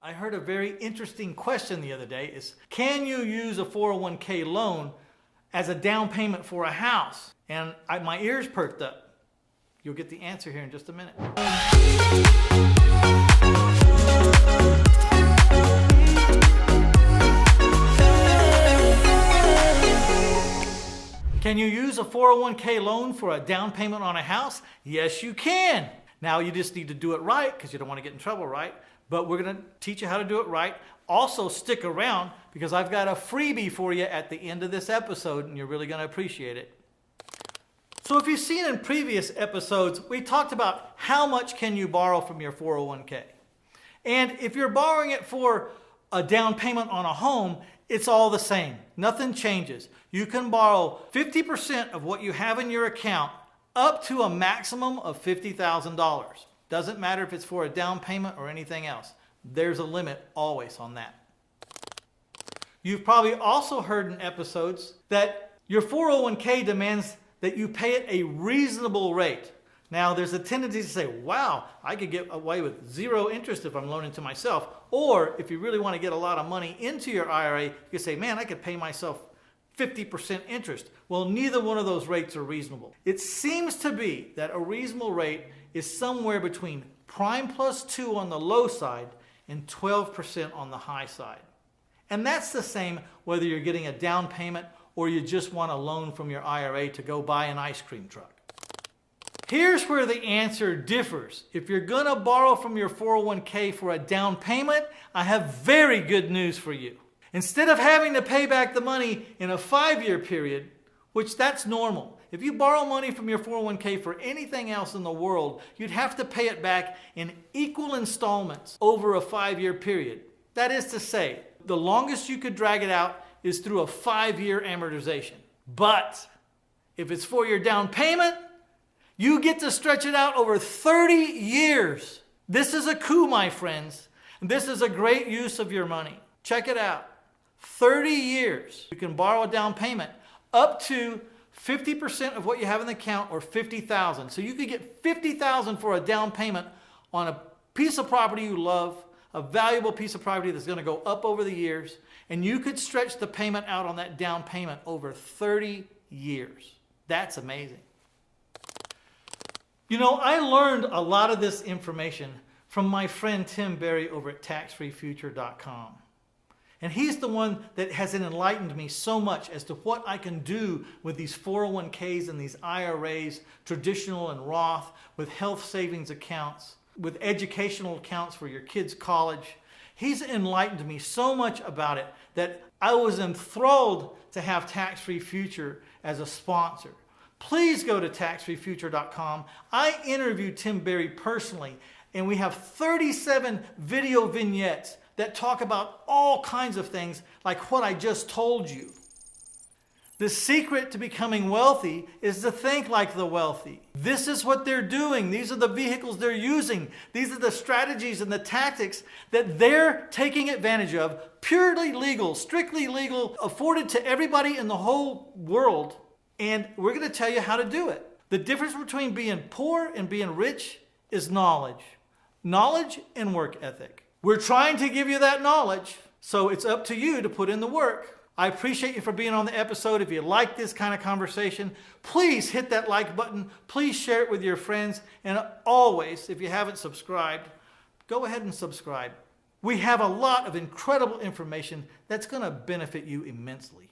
I heard a very interesting question the other day is, can you use a 401k loan as a down payment for a house? And my ears perked up. You'll get the answer here in just a minute. Can you use a 401k loan for a down payment on a house? Yes, you can. Now you just need to do it right because you don't want to get in trouble, right? But we're going to teach you how to do it right. Also stick around because I've got a freebie for you at the end of this episode and you're really going to appreciate it. So if you've seen in previous episodes, we talked about how much can you borrow from your 401k. And if you're borrowing it for a down payment on a home, it's all the same. Nothing changes. You can borrow 50% of what you have in your account up to a maximum of $50,000. Doesn't matter if it's for a down payment or anything else. There's a limit always on that. You've probably also heard in episodes that your 401k demands that you pay it a reasonable rate. Now, there's a tendency to say, wow, I could get away with zero interest if I'm loaning to myself. Or if you really want to get a lot of money into your IRA, you could say, man, I could pay myself 50% interest. Well, neither one of those rates are reasonable. It seems to be that a reasonable rate is somewhere between prime plus 2 on the low side and 12% on the high side. And that's the same whether you're getting a down payment or you just want a loan from your IRA to go buy an ice cream truck. Here's where the answer differs. If you're going to borrow from your 401k for a down payment, I have very good news for you. Instead of having to pay back the money in a 5-year period, which that's normal. If you borrow money from your 401k for anything else in the world, you'd have to pay it back in equal installments over a 5-year period. That is to say, the longest you could drag it out is through a 5-year amortization. But if it's for your down payment, you get to stretch it out over 30 years. This is a coup, my friends. This is a great use of your money. Check it out. 30 years. You can borrow a down payment up to 50% of what you have in the account or $50,000. So you could get $50,000 for a down payment on a piece of property you love, a valuable piece of property that's going to go up over the years, and you could stretch the payment out on that down payment over 30 years. That's amazing. You know, I learned a lot of this information from my friend Tim Berry over at taxfreefuture.com. And he's the one that has enlightened me so much as to what I can do with these 401ks and these IRAs, traditional and Roth, with health savings accounts, with educational accounts for your kids' college. He's enlightened me so much about it that I was enthralled to have Tax Free Future as a sponsor. Please go to taxfreefuture.com. I interviewed Tim Berry personally, and we have 37 video vignettes that talk about all kinds of things like what I just told you. The secret to becoming wealthy is to think like the wealthy. This is what they're doing. These are the vehicles they're using. These are the strategies and the tactics that they're taking advantage of, purely legal, strictly legal, afforded to everybody in the whole world. And we're going to tell you how to do it. The difference between being poor and being rich is knowledge. Knowledge and work ethic. We're trying to give you that knowledge, so it's up to you to put in the work. I appreciate you for being on the episode. If you like this kind of conversation, please hit that like button. Please share it with your friends. And always, if you haven't subscribed, go ahead and subscribe. We have a lot of incredible information that's going to benefit you immensely.